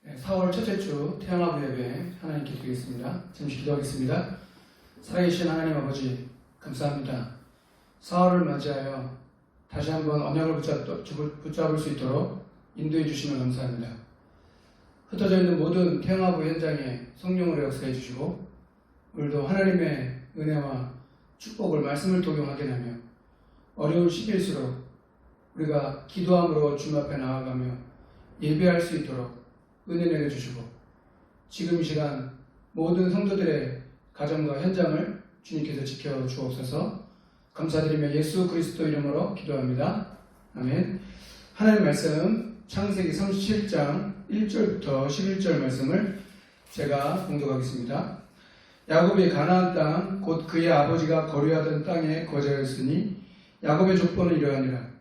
4월 첫째 주 태양아부 예배 하나님께 드리겠습니다. 잠시 기도하겠습니다. 살아계신 하나님 아버지 감사합니다. 4월을 맞이하여 다시 한번 언약을 붙잡을 수 있도록 인도해 주시면 감사합니다. 흩어져 있는 모든 태양아부 현장에 성령으로 역사해 주시고 오늘도 하나님의 은혜와 축복을 말씀을 통용하게 하며 어려운 시기일수록 우리가 기도함으로 주님 앞에 나아가며 예배할 수 있도록 은혜 내려주시고 지금 이 시간 모든 성도들의 가정과 현장을 주님께서 지켜 주옵소서. 감사드리며 예수 그리스도 이름으로 기도합니다. 아멘. 하나님 말씀 창세기 37장 1절부터 11절 말씀을 제가 봉독하겠습니다. 야곱이 가나안 땅 곧 그의 아버지가 거류하던 땅에 거주하였으니 야곱의 족보는 이러하니라.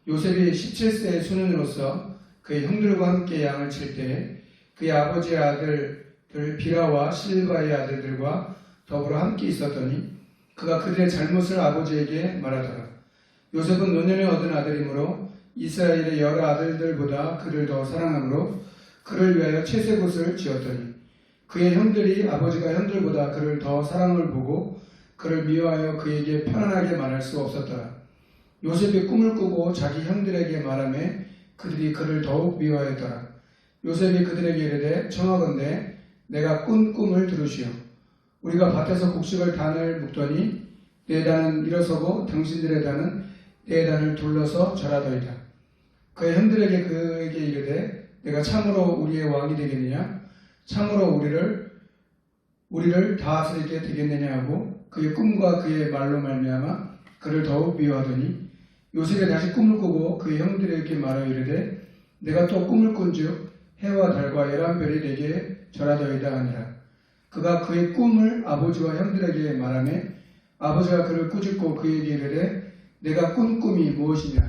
요셉이 17세의 소년으로서 그의 형들과 함께 양을 칠 때에 그의 아버지의 아들들 비라와 실바의 아들들과 더불어 함께 있었더니 그가 그들의 잘못을 아버지에게 말하더라. 요셉은 노년에 얻은 아들이므로 이스라엘의 여러 아들들보다 그를 더 사랑하므로 그를 위하여 채색옷을 지었더니 그의 형들이 아버지가 형들보다 그를 더 사랑을 보고 그를 미워하여 그에게 편안하게 말할 수 없었더라. 요셉이 꿈을 꾸고 자기 형들에게 말하며 그들이 그를 더욱 미워하였더라. 요셉이 그들에게 이르되 청하건대 내가 꾼 꿈을 들으시오. 우리가 밭에서 곡식을 단을 묶더니 내 단은 일어서고 당신들의 단은 내 단을 둘러서 절하더이다. 그의 형들에게 그에게 이르되 내가 참으로 우리의 왕이 되겠느냐? 참으로 우리를 다스리게 되겠느냐 하고 그의 꿈과 그의 말로 말미암아 그를 더욱 미워하더니 요셉이 다시 꿈을 꾸고 그의 형들에게 말하여 이르되 내가 또 꿈을 꾼즉 해와 달과 열한 별이 내게 절하더이다 하니라. 그가 그의 꿈을 아버지와 형들에게 말하며 아버지가 그를 꾸짖고 그에게 이르되 내가 꾼 꿈이 무엇이냐?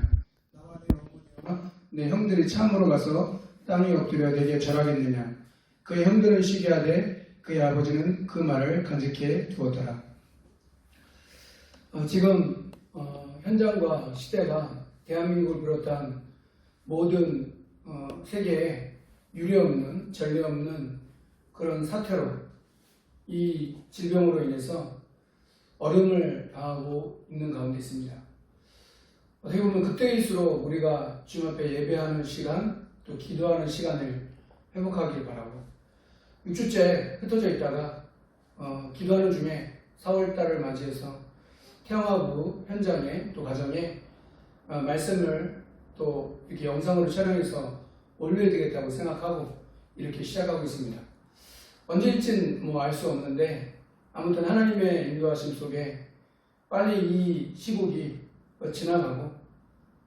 나와 내 어머니와 내 형들이 참으로 가서 땅에 엎드려 내게 절하겠느냐? 그의 형들은 시기하되 그의 아버지는 그 말을 간직해 두었더라. 지금 현장과 시대가 대한민국을 비롯한 모든 세계에 유례없는 전례 없는 그런 사태로 이 질병으로 인해서 어려움을 당하고 있는 가운데 있습니다. 어떻게 보면 그때일수록 우리가 주님 앞에 예배하는 시간 또 기도하는 시간을 회복하길 바라고 6주째 흩어져 있다가 기도하는 중에 4월달을 맞이해서 태영아부 현장에 또 가정에 말씀을 또 이렇게 영상으로 촬영해서 올려야 되겠다고 생각하고 이렇게 시작하고 있습니다. 언제일진 알 수 없는데 아무튼 하나님의 인도하심 속에 빨리 이 시국이 지나가고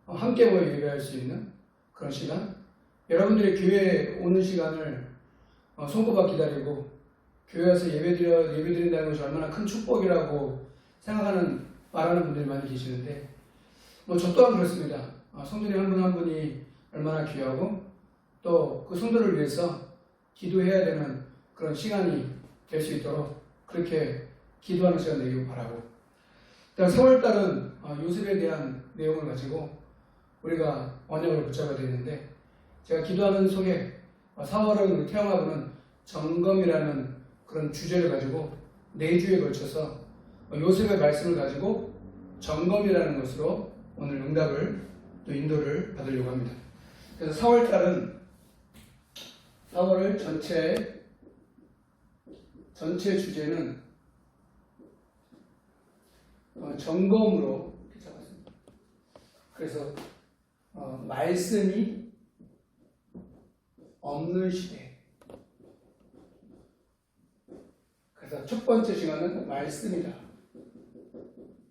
함께 모여 예배할 수 있는 그런 시간, 여러분들이 교회에 오는 시간을 손꼽아 기다리고 교회 와서 예배드린다는 것이 얼마나 큰 축복이라고 말하는 분들이 많이 계시는데 저 또한 그렇습니다. 성도님 한 분 한 분이 얼마나 귀하고 또 그 성도를 위해서 기도해야 되는 그런 시간이 될 수 있도록 그렇게 기도하는 시간 되길 바라고, 4월달은 요셉에 대한 내용을 가지고 우리가 언약을 붙잡아야 되는데 제가 기도하는 속에 4월은 태영아부는 점검이라는 그런 주제를 가지고 4주에 걸쳐서 요셉의 말씀을 가지고 점검이라는 것으로 오늘 응답을 또 인도를 받으려고 합니다. 그래서 4월을 전체 주제는 점검으로 잡았습니다. 그래서 말씀이 없는 시대. 그래서 첫 번째 시간은 말씀이다.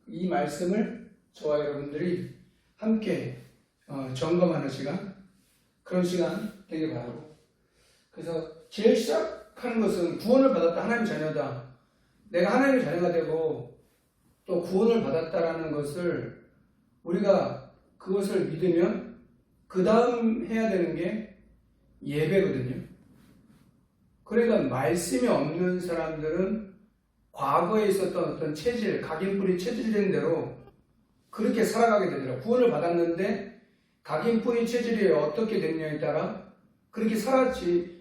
이 말씀을 저와 여러분들이 함께 점검하는 시간, 그런 시간 되길 바라고, 그래서 제일 시작하는 것은 구원을 받았다, 하나님 자녀다, 내가 하나님의 자녀가 되고 또 구원을 받았다라는 것을 우리가 그것을 믿으면 그 다음 해야 되는 게 예배거든요. 그러니까 말씀이 없는 사람들은 과거에 있었던 어떤 체질, 각인뿌리 체질된 대로 그렇게 살아가게 되더라고요. 구원을 받았는데 각인뿌리 체질이 어떻게 됐냐에 따라 그렇게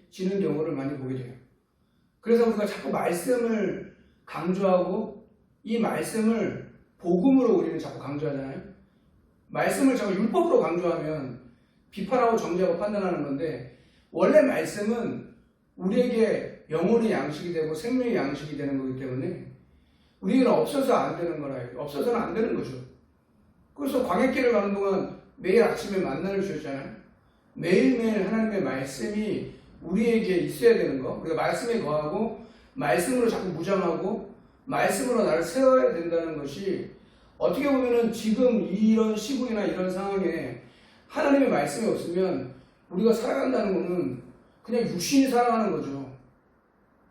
약해지는 경우를 많이 보게 돼요. 그래서 우리가 자꾸 말씀을 강조하고 이 말씀을 복음으로 우리는 자꾸 강조하잖아요. 말씀을 자꾸 율법으로 강조하면 비판하고 정죄하고 판단하는 건데 원래 말씀은 우리에게 영혼의 양식이 되고 생명의 양식이 되는 거기 때문에 우리는 없어서 안 되는 거라. 없어서는 안 되는 거죠. 그래서 광야길을 가는 동안 매일 아침에 만나를 주셨잖아요. 매일매일 하나님의 말씀이 우리에게 있어야 되는 거. 우리가 말씀에 거하고 말씀으로 자꾸 무장하고 말씀으로 나를 세워야 된다는 것이 어떻게 보면은 지금 이런 시국이나 이런 상황에 하나님의 말씀이 없으면 우리가 살아간다는 것은 그냥 육신이 살아가는 거죠.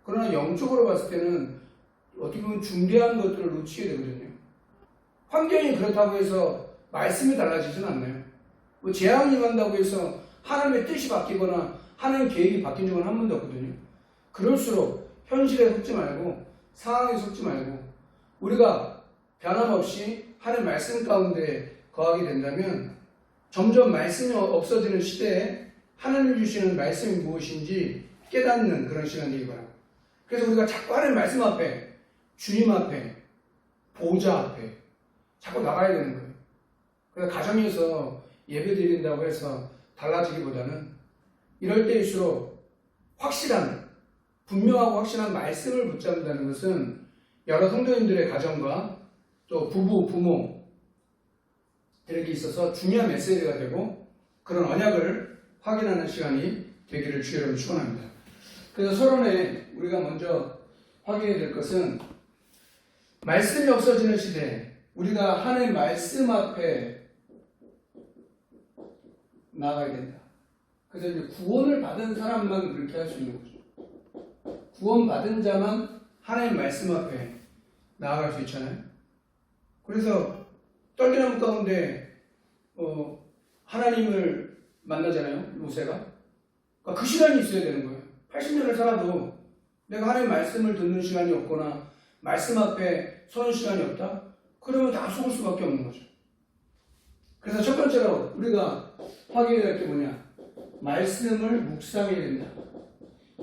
그러나 영적으로 봤을 때는 어떻게 보면 중대한 것들을 놓치게 되거든요. 환경이 그렇다고 해서 말씀이 달라지진 않나요? 뭐 재앙이 임한다고 해서 하나님의 뜻이 바뀌거나 하나님의 계획이 바뀐 적은 한 번도 없거든요. 그럴수록 현실에 속지 말고 상황에 속지 말고 우리가 변함없이 하나님 말씀 가운데 거하게 된다면 점점 말씀이 없어지는 시대에 하나님 주시는 말씀이 무엇인지 깨닫는 그런 시간이 되기 바랍니다. 그래서 우리가 자꾸 하나님 말씀 앞에 주님 앞에 보좌 앞에 자꾸 나가야 되는 거예요. 그래서 가정에서 예배 드린다고 해서 달라지기보다는 이럴 때일수록 확실한 분명하고 확실한 말씀을 붙잡는다는 것은 여러 성도님들의 가정과 또 부부, 부모들에게 있어서 중요한 메시지가 되고 그런 언약을 확인하는 시간이 되기를 주의 이름으로 축원합니다. 그래서 서론에 우리가 먼저 확인해야 될 것은 말씀이 없어지는 시대에 우리가 하나님 말씀 앞에 나가야 된다. 그래서 이제 구원을 받은 사람만 그렇게 할 수 있는 거죠. 구원받은 자만 하나님 말씀 앞에 나아갈 수 있잖아요. 그래서 떨기나무 가운데 하나님을 만나잖아요. 모세가. 그러니까 그 시간이 있어야 되는 거예요. 80년을 살아도 내가 하나님 말씀을 듣는 시간이 없거나 말씀 앞에 서는 시간이 없다? 그러면 다 속을 수밖에 없는 거죠. 그래서 첫 번째로 우리가 확인해야 될 게 뭐냐? 말씀을 묵상해야 된다.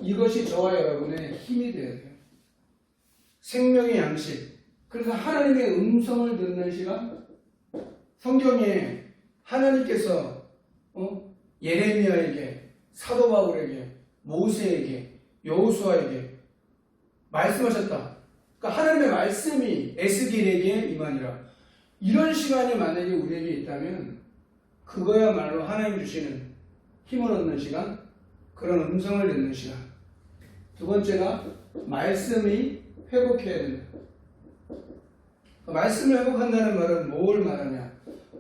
이것이 저와 여러분의 힘이 되어야 돼요. 생명의 양식. 그래서 하나님의 음성을 듣는 시간. 성경에 하나님께서 예레미야에게, 사도 바울에게, 모세에게, 여호수아에게 말씀하셨다. 그러니까 하나님의 말씀이 에스겔에게 임하니라. 이런 시간이 만약에 우리에게 있다면 그거야말로 하나님 주시는 힘을 얻는 시간, 그런 음성을 듣는 시간. 두 번째가 말씀이 회복해야 된다. 말씀을 회복한다는 말은 뭘 말하냐?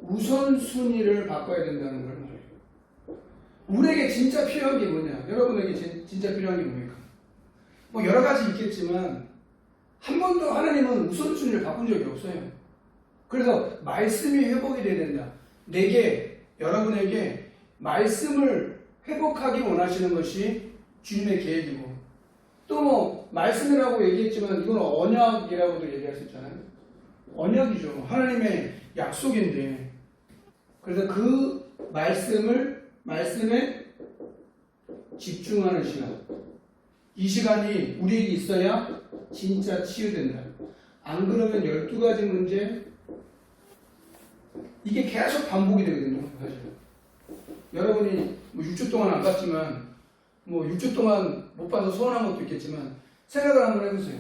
우선순위를 바꿔야 된다는 걸 말해요. 우리에게 진짜 필요한 게 뭐냐? 여러분에게 진짜 필요한 게 뭡니까? 뭐 여러 가지 있겠지만 한 번도 하나님은 우선순위를 바꾼 적이 없어요. 그래서 말씀이 회복이 돼야 된다. 내게, 여러분에게 말씀을 회복하기 원하시는 것이 주님의 계획이고 또 뭐 말씀이라고 얘기했지만 이건 언약이라고도 얘기할 수 있잖아요. 언약이죠. 하나님의 약속인데 그래서 그 말씀에 집중하는 시간, 이 시간이 우리에게 있어야 진짜 치유된다. 안 그러면 12가지 문제 이게 계속 반복이 되거든요. 사실. 여러분이 뭐 6주 동안 안 봤지만 뭐 6주 동안 못 봐서 서운한 것도 있겠지만 생각을 한번 해보세요.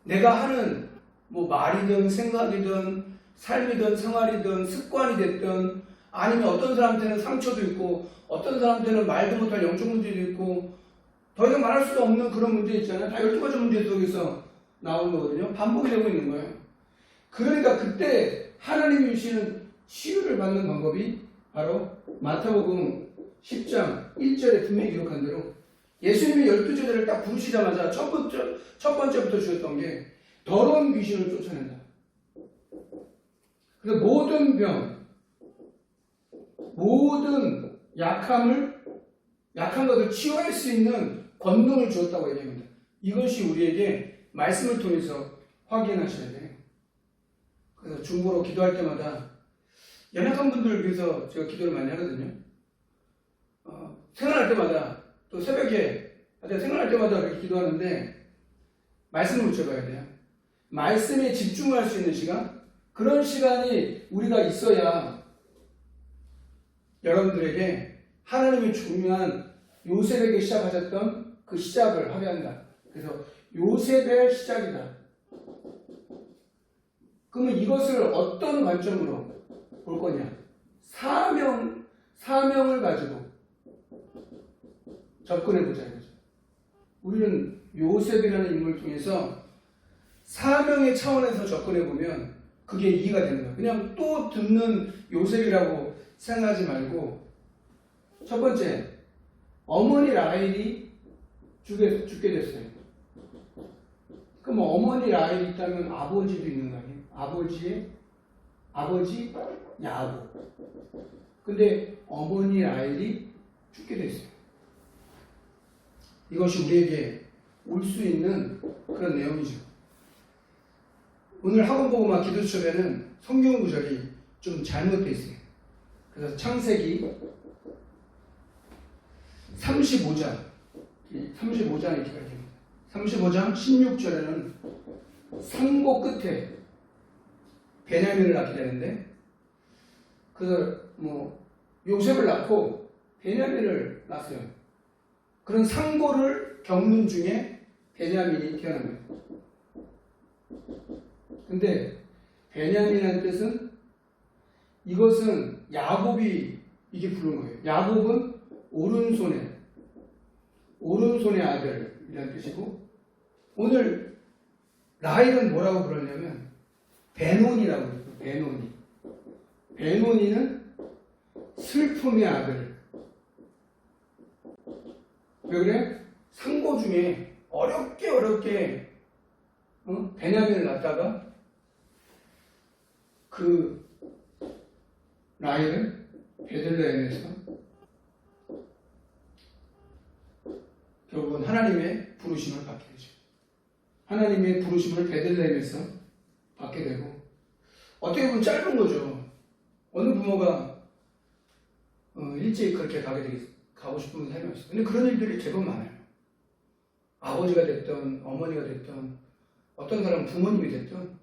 내가 하는 뭐 말이든 생각이든 삶이든 생활이든 습관이 됐든 아니면 어떤 사람한테는 상처도 있고 어떤 사람한테는 말도 못할 영적 문제도 있고 더 이상 말할 수도 없는 그런 문제 있잖아요. 다 12가지 문제 속에서 나오는 거거든요. 반복이 되고 있는 거예요. 그러니까 그때 하나님이 주시는 치유를 받는 방법이 바로 마태복음 10장 1절에 분명히 기록한 대로 예수님이 12제자를 딱 부르시자마자 첫 번째부터 주셨던 게 더러운 귀신을 쫓아낸다. 그래서 모든 병, 모든 약한 것을 치유할 수 있는 권능을 주었다고 얘기합니다. 이것이 우리에게 말씀을 통해서 확인하셔야 돼요. 그래서 중보로 기도할 때마다 연약한 분들을 위해서 제가 기도를 많이 하거든요. 생활할 때마다 또 새벽에 제가 생각날 때마다 그렇게 기도하는데 말씀을 붙여봐야 돼요. 말씀에 집중할 수 있는 시간? 그런 시간이 우리가 있어야 여러분들에게 하나님이 중요한 요셉에게 시작하셨던 그 시작을 하게 한다. 그래서 요셉의 시작이다. 그러면 이것을 어떤 관점으로 볼 거냐? 사명을 가지고 접근해 보자 이거죠. 우리는 요셉이라는 인물을 통해서 사명의 차원에서 접근해 보면 그게 이해가 되는 거예요. 그냥 또 듣는 요셉이라고 생각하지 말고, 첫 번째, 어머니 라헬이 죽게 됐어요. 그럼 어머니 라헬이 있다면 아버지도 있는 거 아니에요? 아버지 야곱. 근데 어머니 라헬이 죽게 됐어요. 이것이 우리에게 올 수 있는 그런 내용이죠. 오늘 학원 보고만 기도 수첩에는 성경 구절이 좀 잘못되어 있어요. 그래서 창세기 35장 이렇게 가르칩니다. 35장 16절에는 상고 끝에 베냐민을 낳게 되는데, 그래서 요셉을 낳고 베냐민을 낳았어요. 그런 상고를 겪는 중에 베냐민이 태어난 거예요. 근데 베냐민이라는 뜻은, 이것은 야곱이 이게 부른 거예요. 야곱은 오른손의 아들이라는 뜻이고, 오늘 라헬은 뭐라고 부르냐면 베노니라고 그래요. 베노니는 슬픔의 아들. 왜 그래? 상고 중에 어렵게 베냐민을 낳다가 그 라헬은 베들레헴에서 결국은 하나님의 부르심을 받게 되죠. 하나님의 부르심을 베들레헴에서 받게 되고, 어떻게 보면 짧은 거죠. 어느 부모가 일찍 그렇게 가고 싶은 삶이 없어요. 근데 그런 일들이 제법 많아요. 아버지가 됐든 어머니가 됐든 어떤 사람은 부모님이 됐든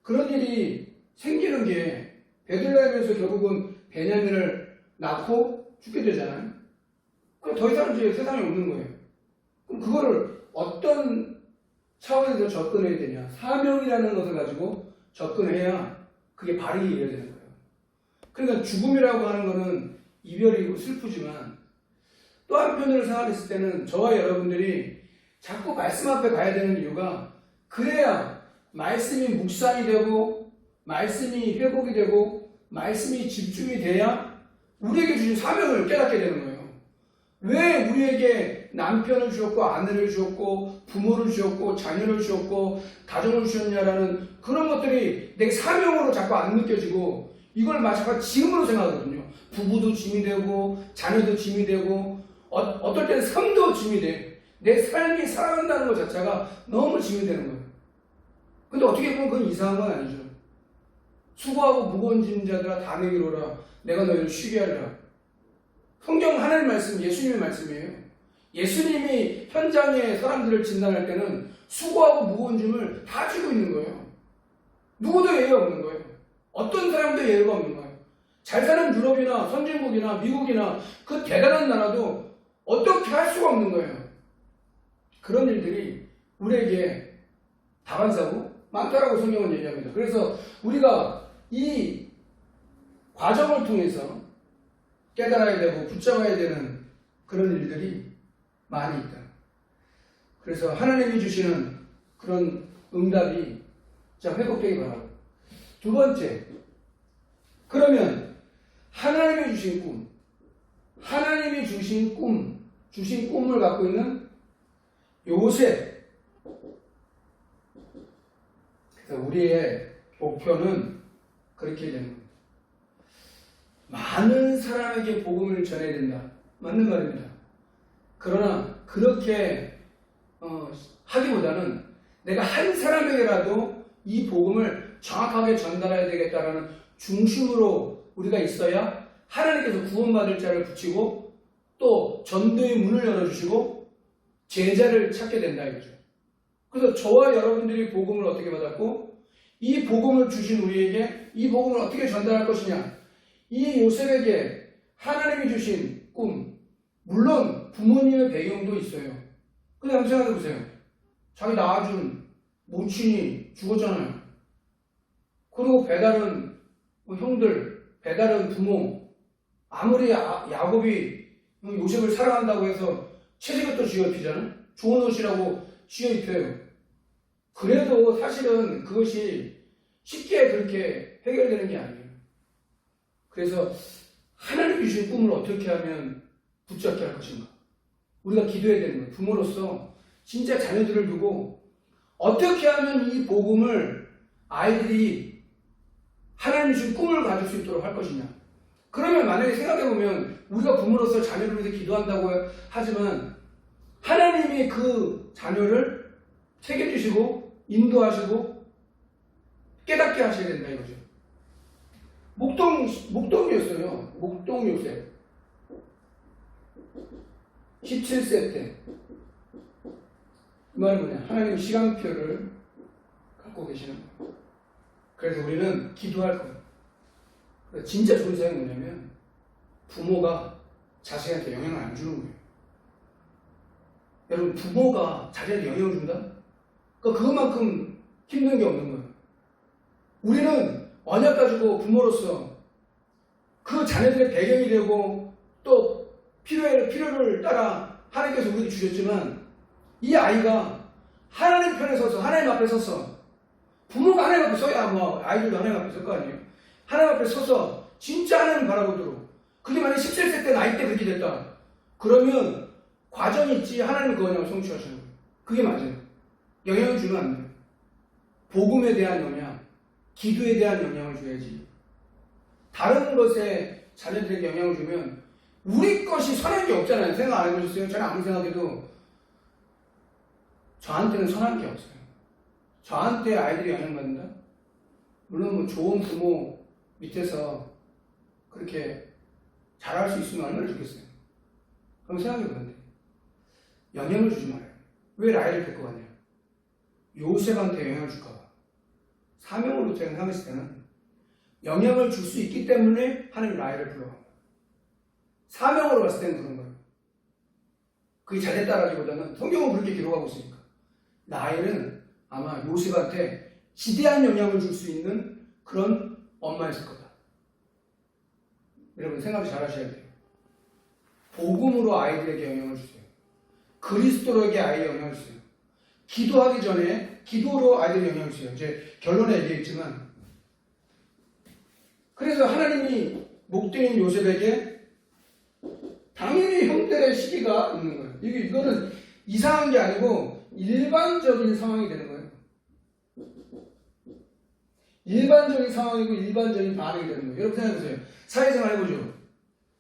그런 일이 생기는 게, 베들레헴에서 결국은 베냐민을 낳고 죽게 되잖아요. 그럼 더 이상 이제 세상에 없는 거예요. 그럼 그거를 어떤 차원에서 접근해야 되냐? 사명이라는 것을 가지고 접근해야 그게 발휘가 되는 거예요. 그러니까 죽음이라고 하는 거는 이별이고 슬프지만, 또 한편으로 생각했을 때는 저와 여러분들이 자꾸 말씀 앞에 가야 되는 이유가, 그래야 말씀이 묵상이 되고 말씀이 회복이 되고 말씀이 집중이 돼야 우리에게 주신 사명을 깨닫게 되는 거예요. 왜 우리에게 남편을 주셨고 아내를 주셨고 부모를 주셨고 자녀를 주셨고 가정을 주셨냐라는 그런 것들이 내 사명으로 자꾸 안 느껴지고, 이걸 자꾸 짐으로 생각하거든요. 부부도 짐이 되고 자녀도 짐이 되고 어떨 때는 삶도 짐이 돼. 내 삶이 살아간다는 것 자체가 너무 짐이 되는 거예요. 근데 어떻게 보면 그건 이상한 건 아니죠. 수고하고 무거운 짐 자들아 다 내게로 오라. 내가 너희를 쉬게 하리라. 성경 하나님 말씀, 예수님의 말씀이에요. 예수님이 현장에 사람들을 진단할 때는 수고하고 무거운 짐을 다 쥐고 있는 거예요. 누구도 예외가 없는 거예요. 어떤 사람도 예외가 없는 거예요. 잘 사는 유럽이나 선진국이나 미국이나 그 대단한 나라도 어떻게 할 수가 없는 거예요. 그런 일들이 우리에게 다반사고 많다라고 성경은 얘기합니다. 그래서 우리가 이 과정을 통해서 깨달아야 되고 붙잡아야 되는 그런 일들이 많이 있다. 그래서 하나님이 주시는 그런 응답이 회복되기 바랍니다. 두 번째, 그러면 하나님이 주신 꿈을 갖고 있는 요셉. 그래서 우리의 목표는 그렇게 되는 겁니다. 많은 사람에게 복음을 전해야 된다. 맞는 말입니다. 그러나 그렇게 하기보다는 내가 한 사람에게라도 이 복음을 정확하게 전달해야 되겠다라는 중심으로 우리가 있어야 하나님께서 구원받을 자를 붙이고 또 전도의 문을 열어주시고 제자를 찾게 된다 이거죠. 그래서 저와 여러분들이 복음을 어떻게 받았고 이 복음을 주신 우리에게 이 복음을 어떻게 전달할 것이냐. 이 요셉에게 하나님이 주신 꿈, 물론 부모님의 배경도 있어요. 근데 한번 생각해 보세요. 자기 낳아준 모친이 죽었잖아요. 그리고 배다른 형들, 배다른 부모, 아무리 야곱이 요셉을 사랑한다고 해서 채색옷도 쥐어 입히잖아요. 좋은 옷이라고 쥐어 입혀요. 그래도 사실은 그것이 쉽게 그렇게 해결되는 게 아니에요. 그래서 하나님이 주신 꿈을 어떻게 하면 붙잡게 할 것인가. 우리가 기도해야 되는 거예요. 부모로서 진짜 자녀들을 두고 어떻게 하면 이 복음을 아이들이 하나님 주신 꿈을 가질 수 있도록 할 것이냐. 그러면 만약에 생각해보면 우리가 부모로서 자녀를 위해서 기도한다고 하지만 하나님이 그 자녀를 책임지시고 인도하시고 깨닫게 하셔야 된다 이거죠. 목동이었어요. 목동 요셉. 17세 때. 그 말은 뭐냐. 하나님 시간표를 갖고 계시는 거예요. 그래서 우리는 기도할 거예요. 진짜 좋은 사람이 뭐냐면 부모가 자식한테 영향을 안 주는 거예요. 여러분 부모가 자식한테 영향을 준다? 그것만큼 힘든 게 없는 거예요. 우리는 언약 가지고 부모로서 그 자녀들의 배경이 되고 또 필요를 따라 하나님께서 우리에게 주셨지만 이 아이가 하나님 편에 서서 하나님 앞에 서서 부모가 하나님 앞에 서야 뭐 아이들도 하나님 앞에 설 거 아니에요. 하나님 앞에 서서 진짜 하나님 바라보도록 그게 만약 17세 때 나이 때 그렇게 됐다. 그러면 과정이 있지 하나님 그 언약을 성취하시는 거예요. 그게 맞아요. 영향을 주면 안 돼요. 복음에 대한 영향, 기도에 대한 영향을 줘야지. 다른 것에 자녀들에게 영향을 주면 우리 것이 선한 게 없잖아요. 생각 안 해보셨어요? 저는 아무리 생각해도 저한테는 선한 게 없어요. 저한테 아이들이 영향받는다? 물론 뭐 좋은 부모 밑에서 그렇게 잘할 수 있으면 얼마나 좋겠어요. 그럼 생각해보는데 영향을 주지 말아요. 왜 라헬을 데리고 가냐? 요셉한테 영향을 줄까 봐. 사명으로 생각했을 때는 영향을 줄 수 있기 때문에 하나님 라헬을 불러갑니다. 사명으로 봤을 때는 그런 거예요. 그게 잘됐다라기보다는 성경은 그렇게 기록하고 있으니까. 라헬은 아마 요셉한테 지대한 영향을 줄 수 있는 그런 엄마였을 거다. 여러분 생각 잘 하셔야 돼요. 복음으로 아이들에게 영향을 주세요. 그리스도로에게 아이에 영향을 주세요. 기도하기 전에 기도로 아이들에게 영향을 주세요. 이제 결론에 얘기했지만 그래서 하나님이 목동인 요셉에게 당연히 형들의 시기가 있는 거예요. 이거는 이상한 게 아니고 일반적인 상황이 되는 거예요. 일반적인 상황이고 일반적인 반응이 되는 거예요. 여러분 생각해보세요. 사회생활 해보죠.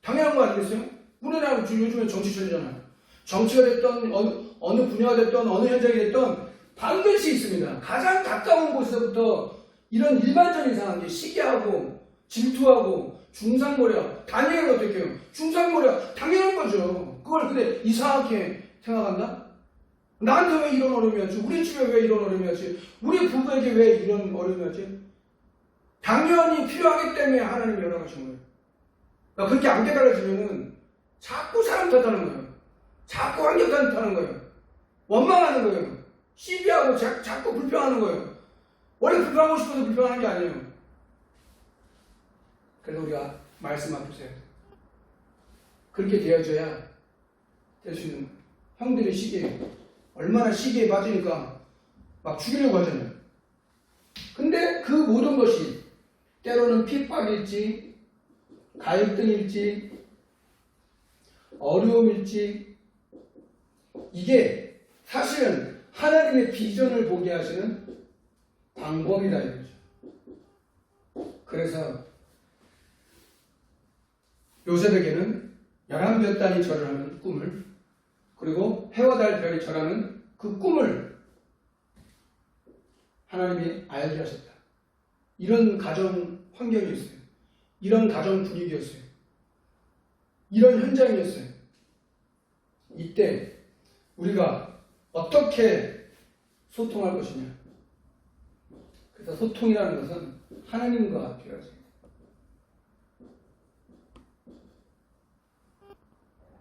당연한 거 아니겠어요? 우리나라 요즘에 정치천이잖아요. 정치가 됐던 어느 분야가 됐던 어느 현장이 됐던 반드시 있습니다. 가장 가까운 곳에서부터 이런 일반적인 상황이 시기하고 질투하고 중상모략, 다니엘은 어떻게 해요? 중상모략 당연한 거죠. 그걸 근데 이상하게 생각한다? 나한테 왜 이런 어려움이 왔지? 우리 집에 왜 이런 어려움이 왔지? 우리 부부에게 왜 이런 어려움이 왔지? 당연히 필요하기 때문에 하나님이 열어가신 거예요. 그러니까 그렇게 안 깨달아지면은 자꾸 사람 탓하는 거예요. 자꾸 환경 탓하는 거예요. 원망하는 거예요. 시비하고 자꾸 불평하는 거예요. 원래 불평하고 싶어서 불평하는 게 아니에요. 그래서 우리가 말씀 앞에 서야 돼요. 그렇게 되어져야 될 수 있는 거예요. 형들의 시기에 얼마나 시기에 빠지니까 막 죽이려고 하잖아요. 근데 그 모든 것이 때로는 핍박일지 갈등일지 어려움일지 이게 사실은 하나님의 비전을 보게 하시는 방법이다 이거죠. 그래서 요셉에게는 11별단이 절하는 꿈을 그리고 해와 달 별이 절하는 그 꿈을 하나님이 알게 하셨다. 이런 가정 환경이었어요. 이런 가정 분위기였어요. 이런 현장이었어요. 이때 우리가 어떻게 소통할 것이냐. 그래서 소통이라는 것은 하나님과 필요하죠.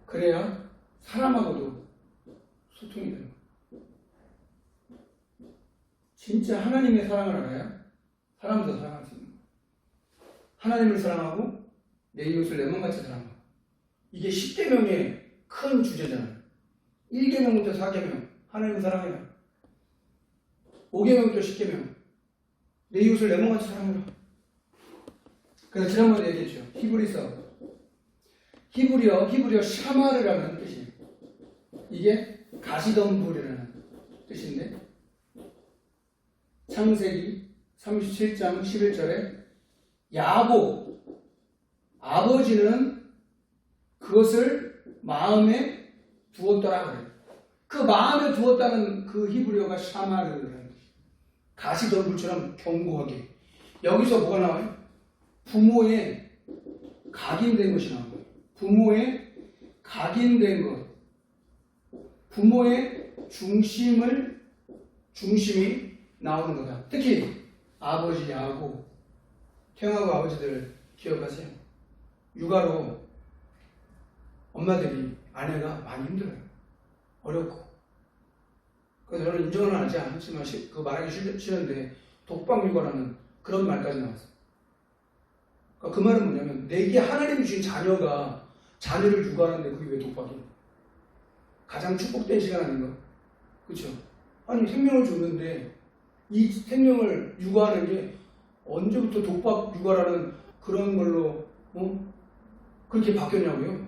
그래야 사람하고도 소통이 되는 거예요. 진짜 하나님의 사랑을 알아야 사람도 사랑할 수 있는 거예요. 하나님을 사랑하고 내 이웃을 내 몸같이 사랑하고. 이게 10계명의 큰 주제잖아요. 1계명부터 4계명 하나님을 사랑해라. 5계명부터 10계명 내 이웃을 내 몸같이 사랑해라. 그래서 지난번에 얘기했죠. 히브리어 샤마르라는 뜻이에요. 이게 가시덤불이라는 뜻인데 창세기 37장 11절에 야곱 아버지는 그것을 마음에 두었더라 그래요. 그 마음에 두었다는 그 히브리어가 샤마르라는 뜻이에요. 가시덤불처럼 견고하게. 여기서 뭐가 나와요? 부모의 각인된 것이 나온 거예요. 부모의 각인된 것. 부모의 중심이 나오는 거다. 특히 아버지 야곱, 태영하고 아버지들 기억하세요. 육아로 엄마들이 아내가 많이 힘들어요. 어렵고. 그래서 저는 인정은 하지 않지만 그 말하기 싫은데 독박 육아라는 그런 말까지 나왔어요. 그러니까 그 말은 뭐냐면 내게 하나님이 주신 자녀가 자녀를 육아하는데 그게 왜 독박이에요? 가장 축복된 시간 아닌가? 그렇죠? 아니 생명을 줬는데 이 생명을 육아하는 게 언제부터 독박 육아라는 그런 걸로 그렇게 바뀌었냐고요?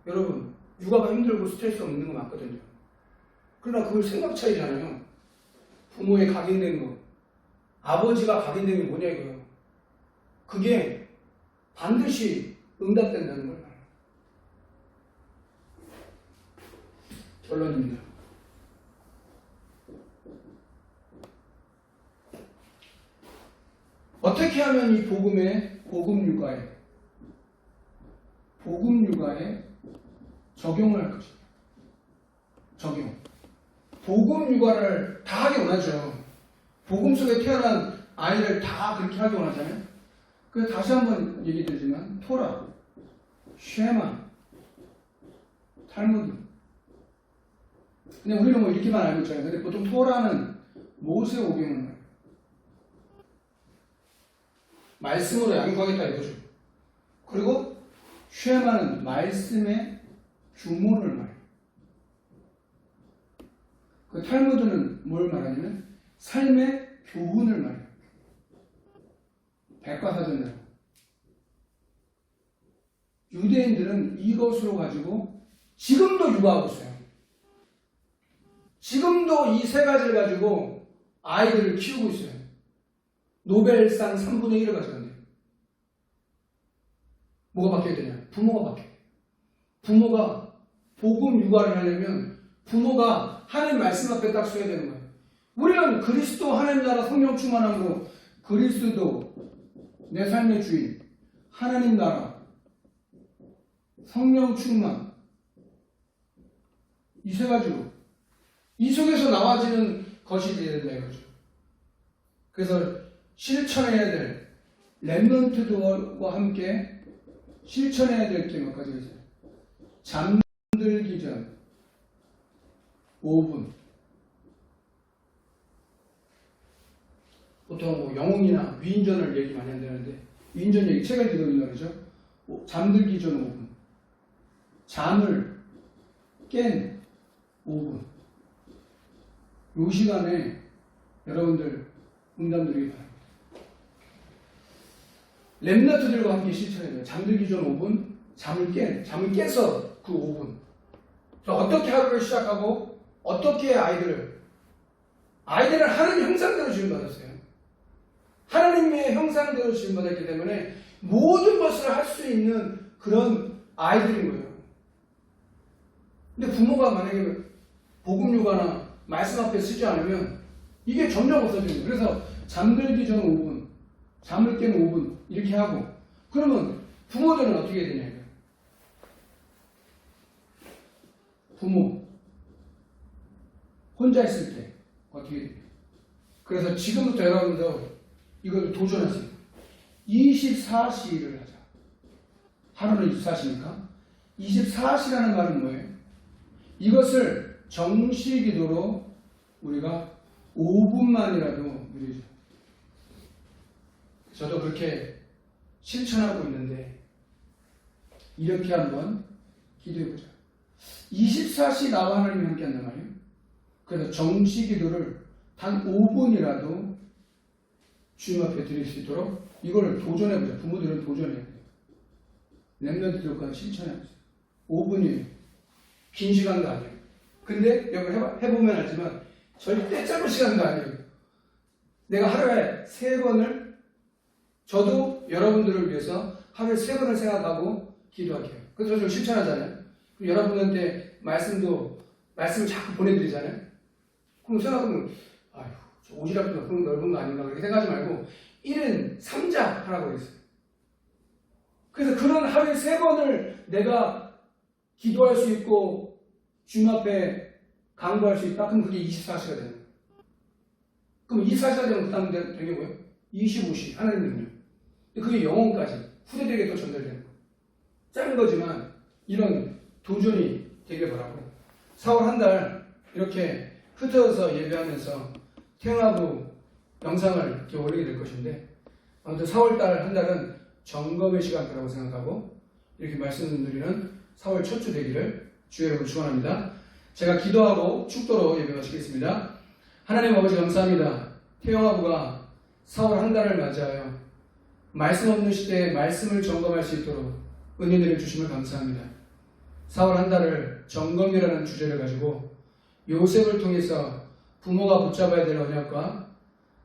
여러분 육아가 힘들고 스트레스가 있는 거 맞거든요. 그러나 그걸 생각 차이잖아요. 부모의 각인된 거. 아버지가 각인된 게 뭐냐 이거예요. 그게 반드시 응답된다는 거예요. 결론입니다. 어떻게 하면 이 복음 육아에 적용을 할 것인가? 적용. 복음 육아를 다 하기 원하죠. 복음 속에 태어난 아이를 다 그렇게 하기 원하잖아요. 그래서 다시 한번 얘기 드리지만 토라, 쉐마, 탈무드. 근데 우리는 뭐 이렇게만 알고 있잖아요. 근데 보통 토라는 모세오경을 말해요. 말씀으로 양육하겠다 이거죠. 그리고 쉐마는 말씀의 규모를 말해요. 그 탈무드는 뭘 말하냐면 삶의 교훈을 말해요. 백과사전대로. 유대인들은 이것으로 가지고 지금도 육아하고 있어요. 지금도 이 세 가지를 가지고 아이들을 키우고 있어요. 노벨상 3분의 1을 가져간대요. 뭐가 바뀌어야 되냐? 부모가 바뀌어요. 부모가 복음 육아를 하려면 부모가 하나님 말씀 앞에 딱 서야 되는 거예요. 우리는 그리스도 하나님 나라 성령 충만하고 그리스도 내 삶의 주인 하나님 나라 성령 충만 이 세 가지로 이 속에서 나와지는 것이 되어야 된다 이거죠. 그래서 실천해야 될 렘넌트들과 함께 실천해야 될 게 몇 가지가 있어요. 잠들기 전 5분. 보통 뭐 영웅이나 위인전을 얘기 많이 한다는데 위인전 얘기 책을 읽으면 그러죠. 잠들기 전 5분. 잠을 깬 5분. 이 시간에 여러분들 응답드리기 바랍니다. 렘넌트들과 함께 실천해야 돼요. 잠들기 전 5분, 잠을 깨서 그 5분. 어떻게 하루를 시작하고, 어떻게 아이들은 하나님의 형상대로 지음받았어요. 하나님의 형상대로 지음받았기 때문에 모든 것을 할 수 있는 그런 아이들인 거예요. 근데 부모가 만약에 복음 육아나 말씀 앞에 쓰지 않으면 이게 점점 없어지는 거예요. 그래서 잠들기 전 5분, 잠을 깨는 5분 이렇게 하고 그러면 부모들은 어떻게 해야 되냐 이거예요. 부모 혼자 있을 때 어떻게 돼요? 그래서 지금부터 여러분도 이걸 도전하세요. 24시를 하자. 하루는 24시니까 24시라는 말은 뭐예요? 이것을 정시기도로 우리가 5분만이라도 누리죠. 저도 그렇게 실천하고 있는데 이렇게 한번 기도해보자. 24시 나와 하나님이 함께 한단 말이에요. 그래서 정시기도를 단 5분이라도 주님 앞에 드릴 수 있도록 이걸 도전해보자. 부모들은 도전해야 돼요. 렘넌트들과 실천해보세요. 5분이에요. 긴 시간도 아니에요. 근데 여기 해보면 알지만 절대 짧은 시간도 아니에요. 내가 하루에 3번을 저도 여러분들을 위해서 하루에 3번을 생각하고 기도할게요. 그래서 저 실천하잖아요. 그럼 여러분한테 말씀을 자꾸 보내드리잖아요. 그럼 생각하면 아휴 저 오지랖도 넓은 거 아닌가 그렇게 생각하지 말고 1은 3자 하라고 그랬어요. 그래서 그런 하루에 3번을 내가 기도할 수 있고 주님 앞에 강구할 수 있다? 그럼 그게 24시가 되는 거예요. 그럼 24시가 되면 그 다음 되는 게 뭐예요? 25시 하나님 능력. 그게 영혼까지 후대들에게 또 전달되는 거예요. 짧은 거지만 이런 도전이 되길 바라고 4월 한 달 이렇게 흩어져서 예배하면서 태영아부 영상을 이렇게 올리게 될 것인데 아무튼 4월 달 한 달은 점검의 시간이라고 생각하고 이렇게 말씀드리는 4월 첫 주 되기를 주의 이름으로 축원합니다. 제가 기도하고 축도로 예배 마치겠습니다. 하나님 아버지 감사합니다. 태영아부가 4월 한 달을 맞이하여 말씀 없는 시대에 말씀을 점검할 수 있도록 은혜를 주심을 감사합니다. 4월 한 달을 점검이라는 주제를 가지고 요셉을 통해서 부모가 붙잡아야 될 언약과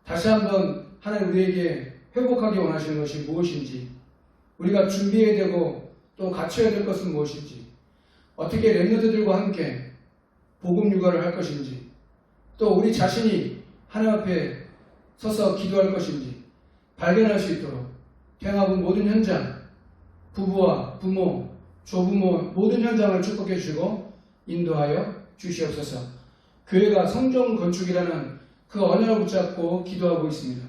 다시 한번 하나님 우리에게 회복하기 원하시는 것이 무엇인지 우리가 준비해야 되고 또 갖춰야 될 것은 무엇인지 어떻게 렘넌트들과 함께 복음 육아를 할 것인지 또 우리 자신이 하나님 앞에 서서 기도할 것인지 발견할 수 있도록 태영아부 모든 현장 부부와 부모, 조부모 모든 현장을 축복해 주시고 인도하여 주시옵소서. 교회가 성전 건축이라는 그 언약을 붙잡고 기도하고 있습니다.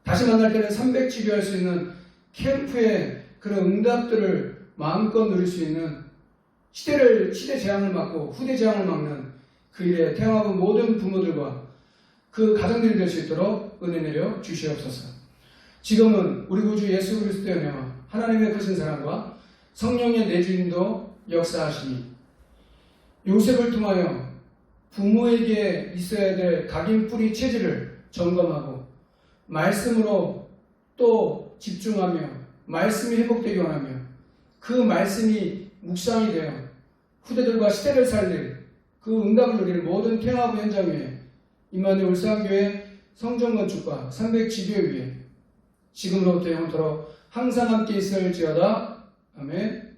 다시 만날 때는 300집여할 수 있는 캠프의 그런 응답들을 마음껏 누릴 수 있는 시대 재앙을 막고 후대 재앙을 막는 그 일에 태영아부 모든 부모들과 그 가정들이 될 수 있도록 은혜 내려 주시옵소서. 지금은 우리 구주 예수 그리스도의 은혜와 하나님의 크신 사랑과 성령의 내주인도 역사하시니 요셉을 통하여 부모에게 있어야 될 각인 뿌리 체질을 점검하고 말씀으로 또 집중하며 말씀이 회복되기 원하며 그 말씀이 묵상이 되어 후대들과 시대를 살릴 그 응답을 누릴 모든 태영아부 현장 위에 임마누엘 울산교회 성전 건축과 300집회 위에 지금으로부터 영원토록 항상 함께 있을지어다. 아멘.